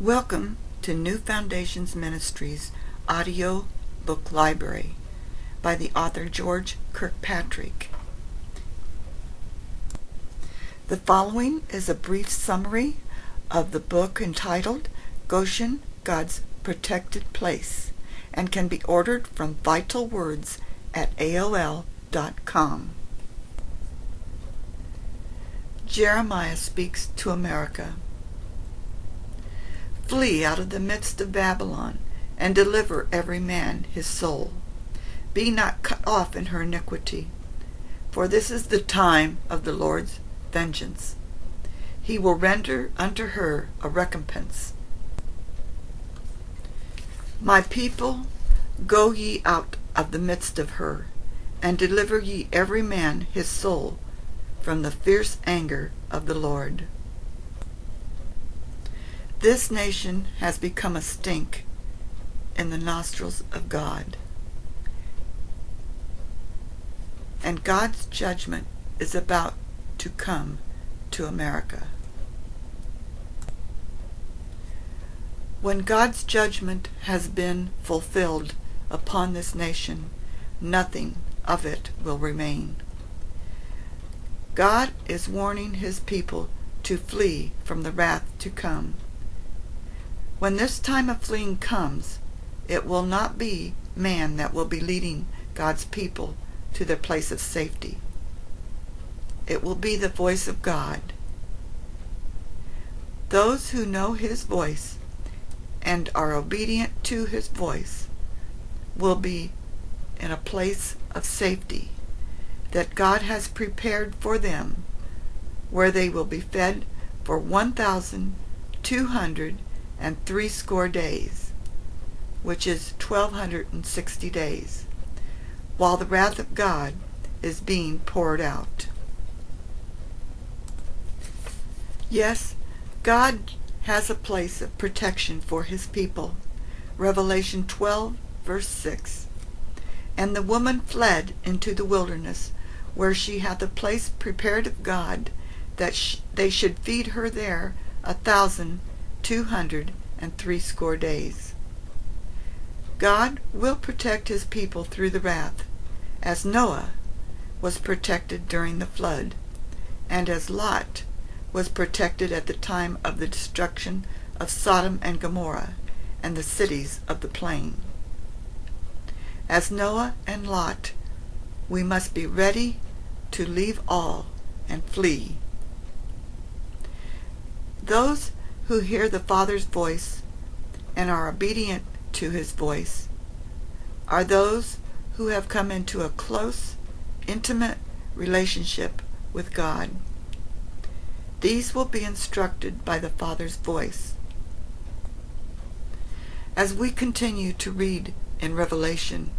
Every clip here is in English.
Welcome to New Foundations Ministries audio book library by the author George Kirkpatrick. The following is a brief summary of the book entitled Goshen, God's Protected Place, and can be ordered from Vital Words at AOL.com. Jeremiah speaks to America. Flee out of the midst of Babylon, and deliver every man his soul. Be not cut off in her iniquity, for this is the time of the Lord's vengeance. He will render unto her a recompense. My people, go ye out of the midst of her, and deliver ye every man his soul from the fierce anger of the Lord. This nation has become a stink in the nostrils of God, and God's judgment is about to come to America. When God's judgment has been fulfilled upon this nation, nothing of it will remain. God is warning his people to flee from the wrath to come. When this time of fleeing comes, it will not be man that will be leading God's people to their place of safety. It will be the voice of God. Those who know his voice and are obedient to his voice will be in a place of safety that God has prepared for them, where they will be fed for 1,260 days, which is 1,260 days, while the wrath of God is being poured out. Yes, God has a place of protection for his people. Revelation 12, verse 6. And the woman fled into the wilderness, where she hath a place prepared of God, that they should feed her there 1,260 days. God will protect his people through the wrath, as Noah was protected during the flood, and as Lot was protected at the time of the destruction of Sodom and Gomorrah and the cities of the plain. As Noah and Lot, we must be ready to leave all and flee. Those who hear the Father's voice and are obedient to his voice are those who have come into a close, intimate relationship with God. These will be instructed by the Father's voice. As we continue to read in Revelation,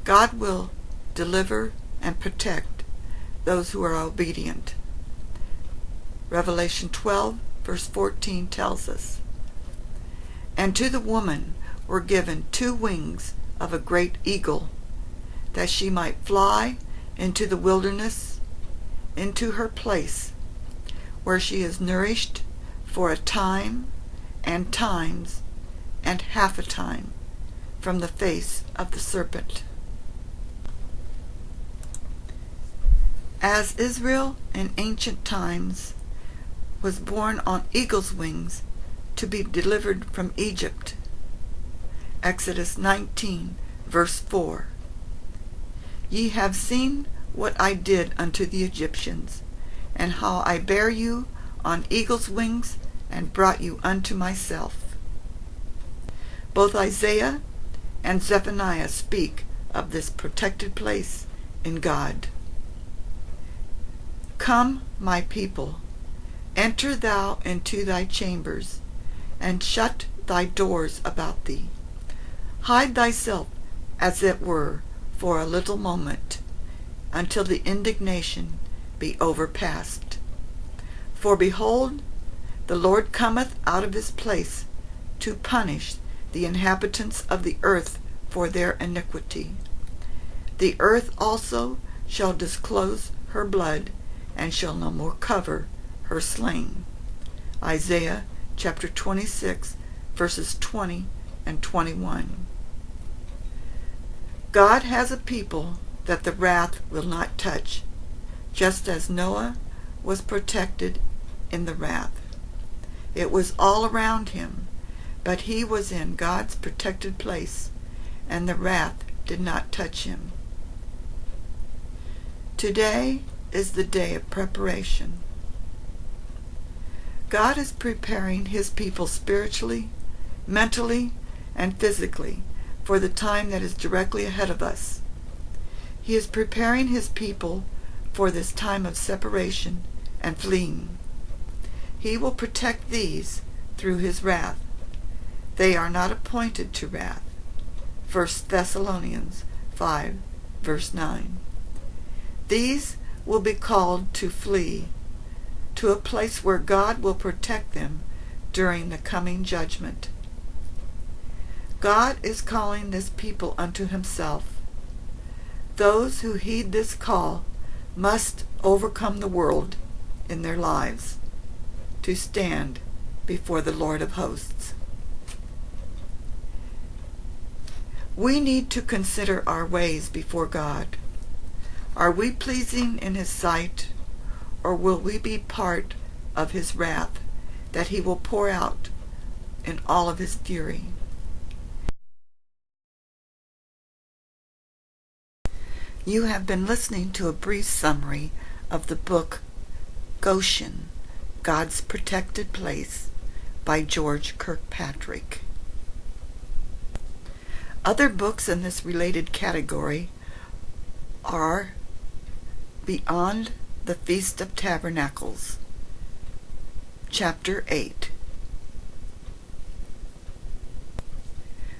God will deliver and protect those who are obedient. Revelation 12, verse 14 tells us, And to the woman were given 2 wings of a great eagle, that she might fly into the wilderness, into her place, where she is nourished for a time and times and half a time from the face of the serpent. As Israel in ancient times was borne on eagle's wings to be delivered from Egypt, Exodus 19, verse 4. Ye have seen what I did unto the Egyptians, and how I bare you on eagle's wings, and brought you unto myself. Both Isaiah and Zephaniah speak of this protected place in God. Come, my people, enter thou into thy chambers, and shut thy doors about thee. Hide thyself, as it were, for a little moment, until the indignation be overpast. For behold, the Lord cometh out of his place to punish the inhabitants of the earth for their iniquity. The earth also shall disclose her blood, and shall no more cover her slain. Isaiah chapter 26, verses 20 and 21. God has a people that the wrath will not touch, just as Noah was protected in the wrath. It was all around him, but he was in God's protected place, and the wrath did not touch him. Today is the day of preparation. God is preparing his people spiritually, mentally, and physically for the time that is directly ahead of us. He is preparing his people for this time of separation and fleeing. He will protect these through his wrath. They are not appointed to wrath. 1 Thessalonians 5, verse 9. These will be called to flee to a place where God will protect them during the coming judgment. God is calling this people unto himself. Those who heed this call must overcome the world in their lives to stand before the Lord of hosts. We need to consider our ways before God. Are we pleasing in his sight, or will we be part of his wrath that he will pour out in all of his fury? You have been listening to a brief summary of the book Goshen, God's Protected Place by George Kirkpatrick. Other books in this related category are Beyond the Feast of Tabernacles, Chapter 8.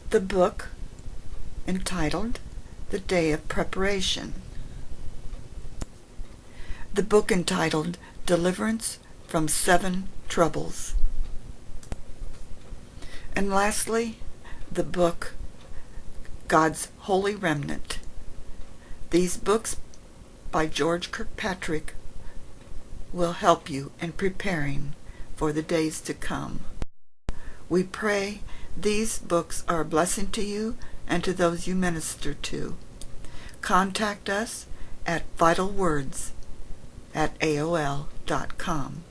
The book entitled The Day of Preparation. The book entitled Deliverance from 7 Troubles. And lastly, the book God's Holy Remnant. These books by George Kirkpatrick will help you in preparing for the days to come. We pray these books are a blessing to you and to those you minister to. Contact us at vitalwords@aol.com.